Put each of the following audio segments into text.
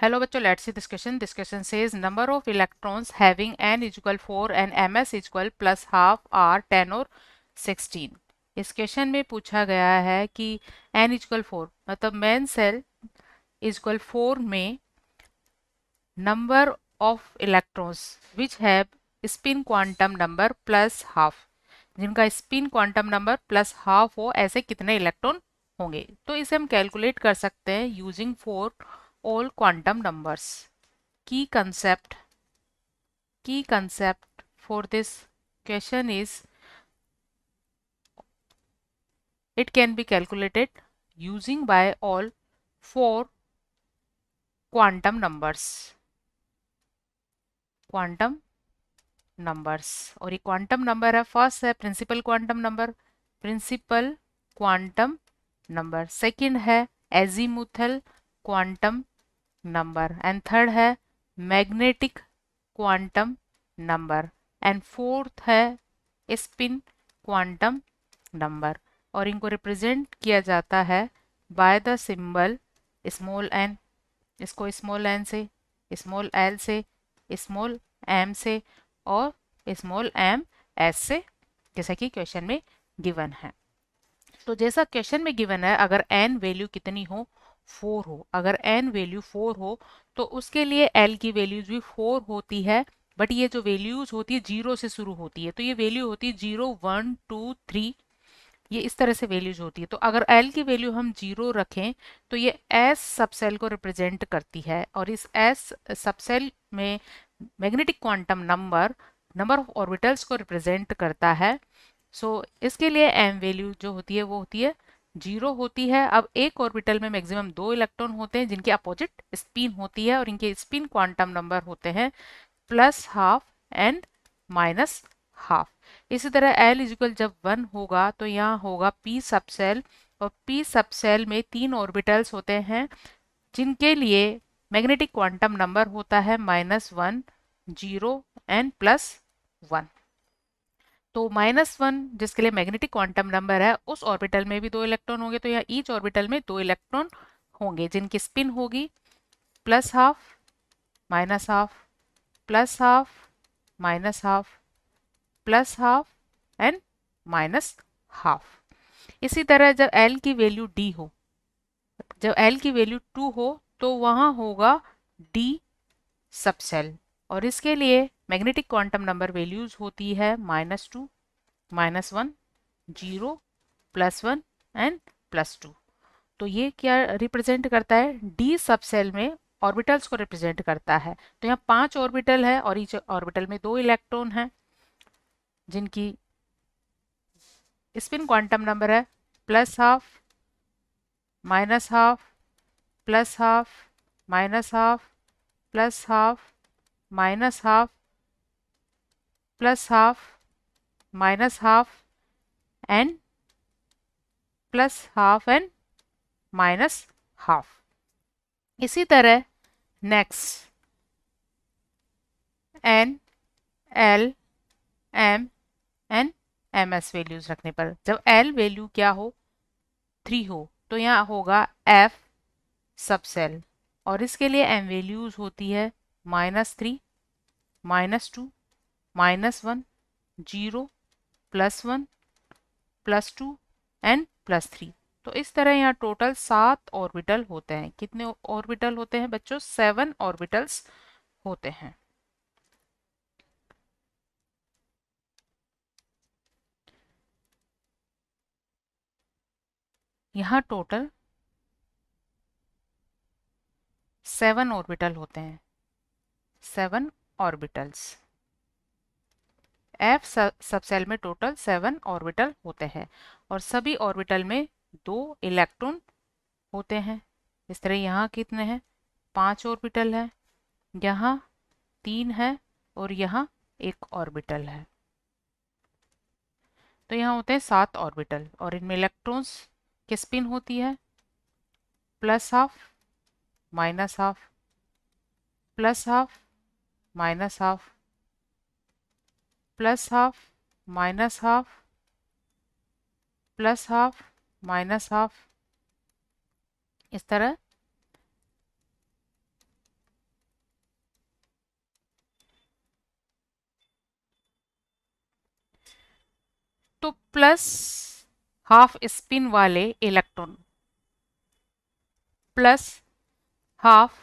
Hello बच्चों, let's see this question. This question says number of electrons having n is equal 4 and ms is equal plus half are 10 और 16. इस question में पूछा गया है कि n is equal 4 मतलब मेन सेल is equal 4 में number of electrons which have spin quantum number plus half, जिनका spin quantum number plus half हो, ऐसे कितने इलेक्ट्रॉन होंगे। तो इसे हम कैलकुलेट कर सकते हैं using for all quantum numbers. key concept for this question is it can be calculated using by all four quantum numbers और ये क्वांटम नंबर है। फर्स्ट है प्रिंसिपल क्वांटम नंबर, सेकंड है azimuthal quantum number and third है magnetic quantum number and fourth है spin quantum number. और इनको represent किया जाता है by the symbol small n, इसको स्मॉल एन से, स्मॉल एल से, स्मॉल एम से और स्मॉल एम एस से, जैसा कि क्वेश्चन में गिवन है। तो जैसा क्वेश्चन में गिवन है, अगर एन वैल्यू कितनी हो, 4 हो, अगर एन वैल्यू 4 हो तो उसके लिए एल की वैल्यूज भी 4 होती है, बट ये जो वैल्यूज होती है 0 से शुरू होती है। तो ये वैल्यू होती है 0 1 2 3, ये इस तरह से वैल्यूज होती है। तो अगर एल की वैल्यू हम 0 रखें तो ये एस सबसेल को रिप्रेजेंट करती है, और इस एस सबसेल में magnetic quantum number of orbitals को रिप्रेजेंट करता है। इसके लिए एम वैल्यू जो होती है वो होती है 0 होती है। अब एक ऑर्बिटल में मैक्सिमम 2 इलेक्ट्रॉन होते हैं जिनकी अपोजिट स्पिन होती है, और इनके स्पिन क्वांटम नंबर होते हैं plus half and minus half. इसी तरह एल इजिकल जब 1 होगा तो यहाँ होगा पी सबसेल, और पी सबसेल में 3 ऑर्बिटल्स होते हैं जिनके लिए मैग्नेटिक क्वांटम नंबर होता है -1 0 एंड +1। तो -1 जिसके लिए मैग्नेटिक क्वांटम नंबर है, उस ऑर्बिटल में भी 2 इलेक्ट्रॉन होंगे, तो यहाँ ईच ऑर्बिटल में 2 इलेक्ट्रॉन होंगे जिनकी स्पिन होगी plus half minus half plus half minus half plus half and minus half. इसी तरह जब एल की वैल्यू डी हो, जब एल की वैल्यू 2 हो तो वहां होगा डी सबसेल, और इसके लिए मैग्नेटिक क्वांटम नंबर वैल्यूज होती है -2 -1 0 +1 एंड +2। तो ये क्या रिप्रेजेंट करता है, डी सबसेल में ऑर्बिटल्स को रिप्रेजेंट करता है। तो यहाँ 5 ऑर्बिटल है और ईच ऑर्बिटल में 2 इलेक्ट्रॉन है जिनकी स्पिन क्वांटम नंबर है plus half minus half plus half minus half plus half minus half plus half minus half and plus half and minus half. इसी तरह next n l m n m s values रखने पर, जब L value क्या हो 3 हो तो यहाँ होगा एफ सबसेल, और इसके लिए एम वैल्यूज होती है -3 -2 -1 0 +1 +2 एंड +3। तो इस तरह यहाँ टोटल 7 ऑर्बिटल होते हैं। कितने ऑर्बिटल होते हैं बच्चों? 7 ऑर्बिटल्स होते हैं। यहाँ टोटल 7 ऑर्बिटल होते हैं, 7 ऑर्बिटल्स। एफ सबसेल में टोटल 7 ऑर्बिटल होते हैं, और सभी ऑर्बिटल में 2 इलेक्ट्रॉन होते हैं। इस तरह यहाँ कितने हैं? 5 ऑर्बिटल है, यहाँ 3 है और यहाँ 1 ऑर्बिटल है। तो यहाँ होते हैं 7 ऑर्बिटल, और इनमें इलेक्ट्रॉन्स की स्पिन होती है plus half minus half plus half minus half plus half minus half plus half minus half. इस तरह तो प्लस हाफ स्पिन वाले इलेक्ट्रॉन, प्लस हाफ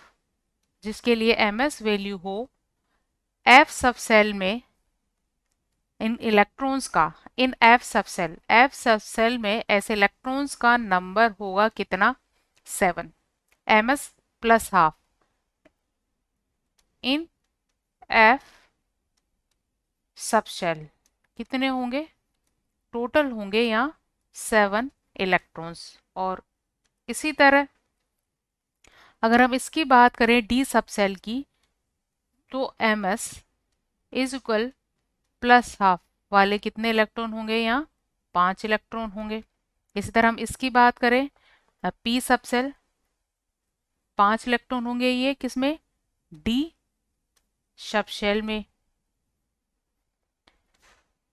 जिसके लिए ms वैल्यू हो, f सब सेल में इन इलेक्ट्रॉन्स का, इन f सब सेल में ऐसे इलेक्ट्रॉन्स का नंबर होगा कितना, 7, ms plus half in f सब सेल कितने होंगे, टोटल होंगे यहाँ 7 इलेक्ट्रॉन्स। और इसी तरह अगर हम इसकी बात करें डी सब सेल की, तो ms is equal plus half वाले कितने इलेक्ट्रॉन होंगे, यहाँ 5 इलेक्ट्रॉन होंगे। इसी तरह हम इसकी बात करें p सब सेल, 5 इलेक्ट्रॉन होंगे ये किसमें, डी सब सेल में,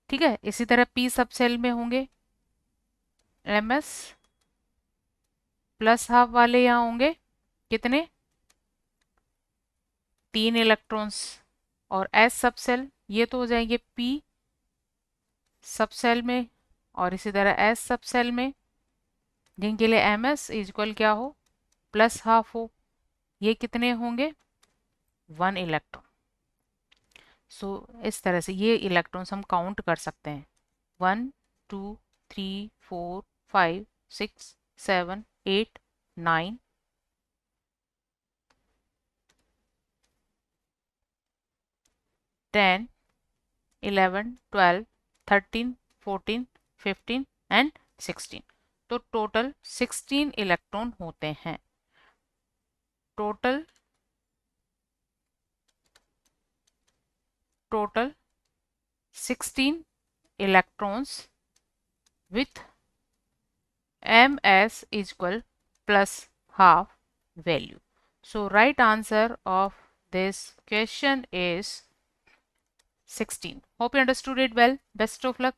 ठीक है। इसी तरह p सब सेल में होंगे ms प्लस हाफ वाले यहाँ होंगे कितने, 3 इलेक्ट्रॉन्स। और s सब सेल ये तो हो जाएंगे p सब सेल में और इसी तरह s सब सेल में, जिनके लिए ms इज इक्वल क्या हो, प्लस हाफ हो, ये कितने होंगे, 1 इलेक्ट्रॉन। सो इस तरह से ये इलेक्ट्रॉन्स हम काउंट कर सकते हैं, 1 2 3 4 5 6 7 8 9 10 11 12 13 14 15 एंड 16। तो टोटल 16 इलेक्ट्रॉन होते हैं। Total 16 electrons with ms is equal plus half value. So right answer of this question is 16. Hope you understood it well. Best of luck.